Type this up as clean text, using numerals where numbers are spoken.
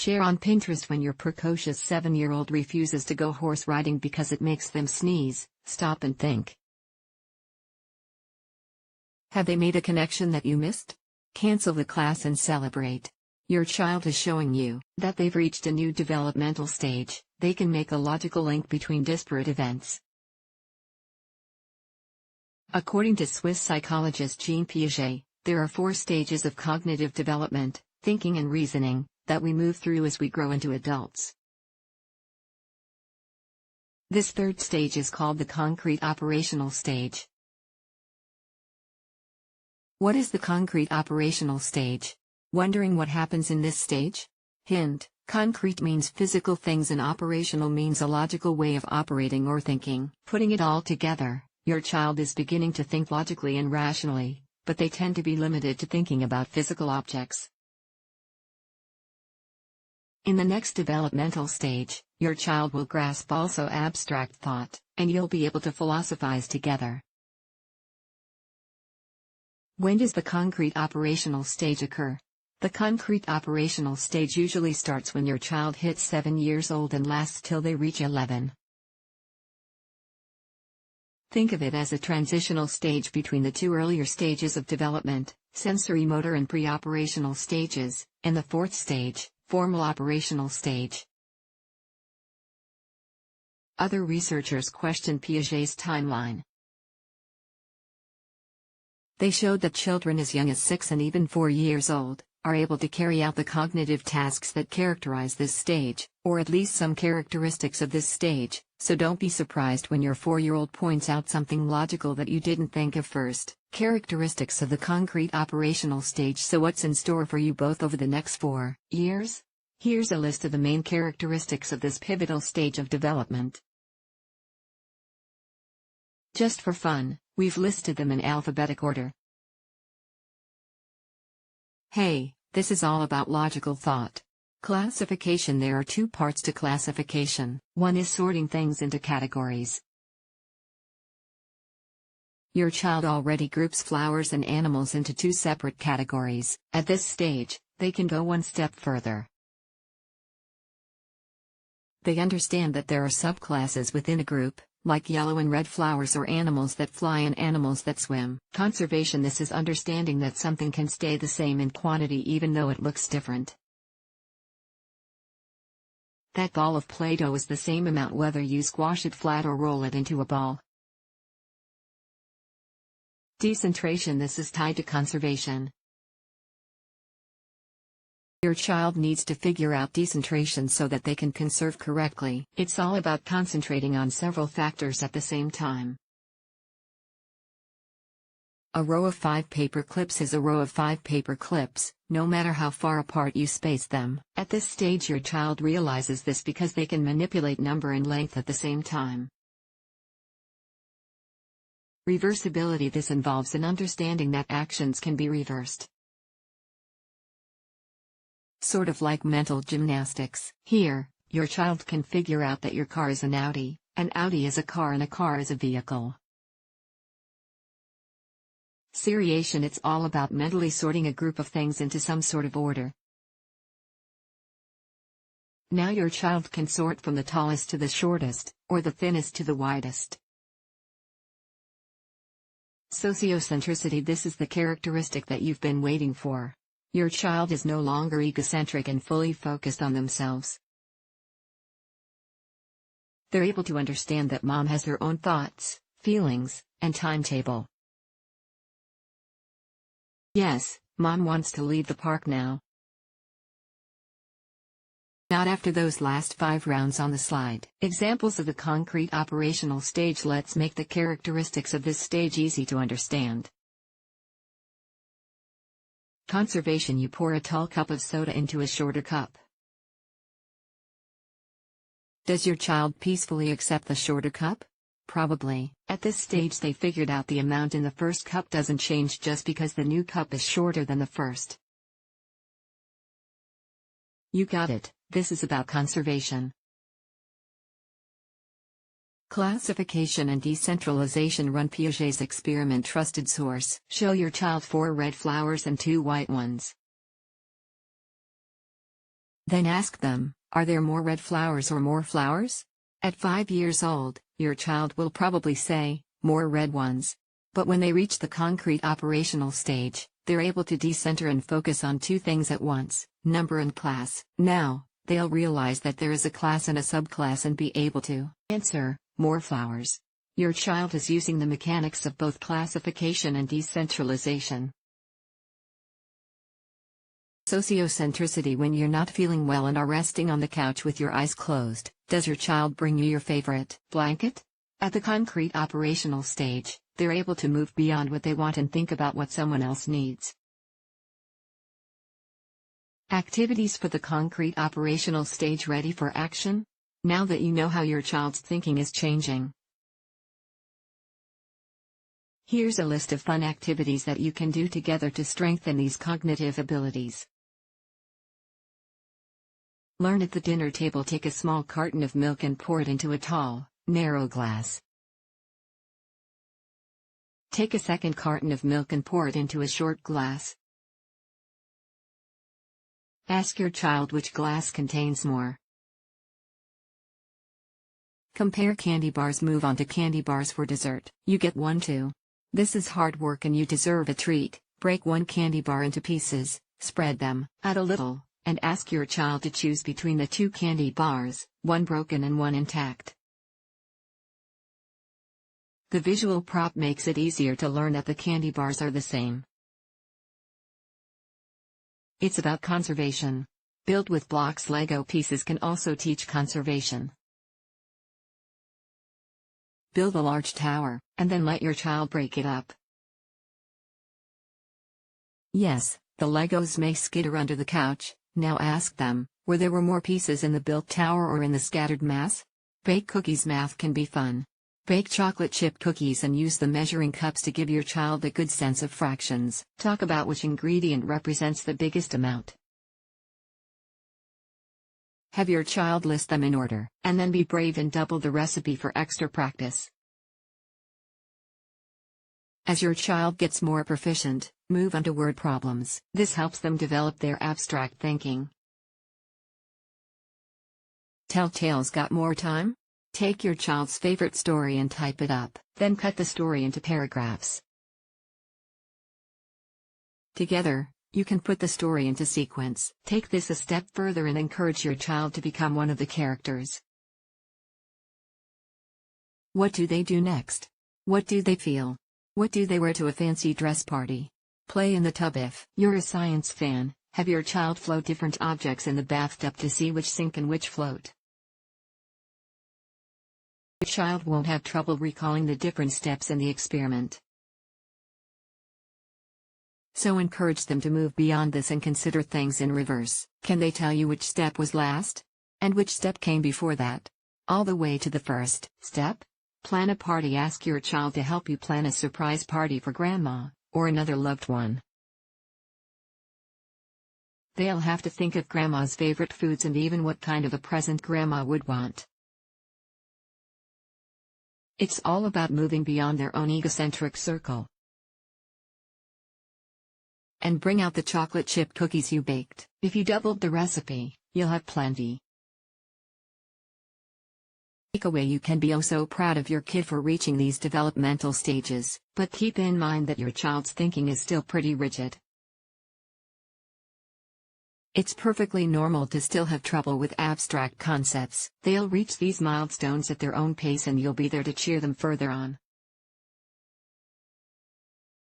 Share on Pinterest when your precocious 7-year-old refuses to go horse riding because it makes them sneeze. Stop and think. Have they made a connection that you missed? Cancel the class and celebrate. Your child is showing you that they've reached a new developmental stage. They can make a logical link between disparate events. According to Swiss psychologist Jean Piaget, there are 4 stages of cognitive development, thinking and reasoning, that we move through as we grow into adults. This 3rd stage is called the concrete operational stage. What is the concrete operational stage? Wondering what happens in this stage? Hint: concrete means physical things and operational means a logical way of operating or thinking. Putting it all together, your child is beginning to think logically and rationally, but they tend to be limited to thinking about physical objects. In the next developmental stage, your child will grasp also abstract thought, and you'll be able to philosophize together. When does the concrete operational stage occur? The concrete operational stage usually starts when your child hits 7 years old and lasts till they reach 11. Think of it as a transitional stage between the 2 earlier stages of development, sensory motor and pre-operational stages, and the 4th stage, formal operational stage. Other researchers questioned Piaget's timeline. They showed that children as young as 6 and even 4 years old are able to carry out the cognitive tasks that characterize this stage, or at least some characteristics of this stage, so don't be surprised when your 4-year-old points out something logical that you didn't think of first. Characteristics of the concrete operational stage. So what's in store for you both over the next 4 years? Here's a list of the main characteristics of this pivotal stage of development. Just for fun, we've listed them in alphabetic order. Hey, this is all about logical thought. Classification. There are 2 parts to classification. One is sorting things into categories. Your child already groups flowers and animals into 2 separate categories. At this stage, they can go one step further. They understand that there are subclasses within a group, like yellow and red flowers or animals that fly and animals that swim. Conservation. This is understanding that something can stay the same in quantity even though it looks different. That ball of Play-Doh is the same amount whether you squash it flat or roll it into a ball. Decentration. This is tied to conservation. Your child needs to figure out decentration so that they can conserve correctly. It's all about concentrating on several factors at the same time. A row of 5 paper clips is a row of 5 paper clips, no matter how far apart you space them. At this stage your child realizes this because they can manipulate number and length at the same time. Reversibility. This involves an understanding that actions can be reversed. Sort of like mental gymnastics. Here, your child can figure out that your car is an Audi is a car and a car is a vehicle. Seriation. It's all about mentally sorting a group of things into some sort of order. Now your child can sort from the tallest to the shortest, or the thinnest to the widest. Sociocentricity. This is the characteristic that you've been waiting for. Your child is no longer egocentric and fully focused on themselves. They're able to understand that mom has her own thoughts, feelings, and timetable. Yes, mom wants to leave the park now. Not after those last 5 rounds on the slide. Examples of the concrete operational stage. Let's make the characteristics of this stage easy to understand. Conservation. You pour a tall cup of soda into a shorter cup. Does your child peacefully accept the shorter cup? Probably. At this stage they figured out the amount in the first cup doesn't change just because the new cup is shorter than the first. You got it. This is about conservation. Classification and decentralization. Run Piaget's experiment. Trusted source. Show your child 4 red flowers and 2 white ones. Then ask them, are there more red flowers or more flowers? At 5 years old, your child will probably say, more red ones. But when they reach the concrete operational stage, they're able to decenter and focus on two things at once, number and class. Now, they'll realize that there is a class and a subclass and be able to answer, more flowers. Your child is using the mechanics of both classification and decentralization. Sociocentricity. When you're not feeling well and are resting on the couch with your eyes closed, does your child bring you your favorite blanket? At the concrete operational stage, they're able to move beyond what they want and think about what someone else needs. Activities for the concrete operational stage. Ready for action? Now that you know how your child's thinking is changing, here's a list of fun activities that you can do together to strengthen these cognitive abilities. Learn at the dinner table. Take a small carton of milk and pour it into a tall, narrow glass. Take a second carton of milk and pour it into a short glass. Ask your child which glass contains more. Compare candy bars. Move on to candy bars for dessert. You get 1 2. This is hard work and you deserve a treat. Break one candy bar into pieces, spread them, add a little, and ask your child to choose between the 2 candy bars, one broken and one intact. The visual prop makes it easier to learn that the candy bars are the same. It's about conservation. Build with blocks. Lego pieces can also teach conservation. Build a large tower, and then let your child break it up. Yes, the Legos may skitter under the couch. Now ask them, were there more pieces in the built tower or in the scattered mass? Bake cookies. Math can be fun. Bake chocolate chip cookies and use the measuring cups to give your child a good sense of fractions. Talk about which ingredient represents the biggest amount. Have your child list them in order, and then be brave and double the recipe for extra practice. As your child gets more proficient, move on to word problems. This helps them develop their abstract thinking. Tell tales. Got more time? Take your child's favorite story and type it up, then cut the story into paragraphs. Together, you can put the story into sequence. Take this a step further and encourage your child to become one of the characters. What do they do next? What do they feel? What do they wear to a fancy dress party? Play in the tub. If you're a science fan, have your child float different objects in the bathtub to see which sink and which float. Your child won't have trouble recalling the different steps in the experiment. So encourage them to move beyond this and consider things in reverse. Can they tell you which step was last? And which step came before that? All the way to the first step? Plan a party. Ask your child to help you plan a surprise party for grandma, or another loved one. They'll have to think of grandma's favorite foods and even what kind of a present grandma would want. It's all about moving beyond their own egocentric circle. And bring out the chocolate chip cookies you baked. If you doubled the recipe, you'll have plenty. Takeaway: you can be oh so proud of your kid for reaching these developmental stages, but keep in mind that your child's thinking is still pretty rigid. It's perfectly normal to still have trouble with abstract concepts. They'll reach these milestones at their own pace and you'll be there to cheer them further on.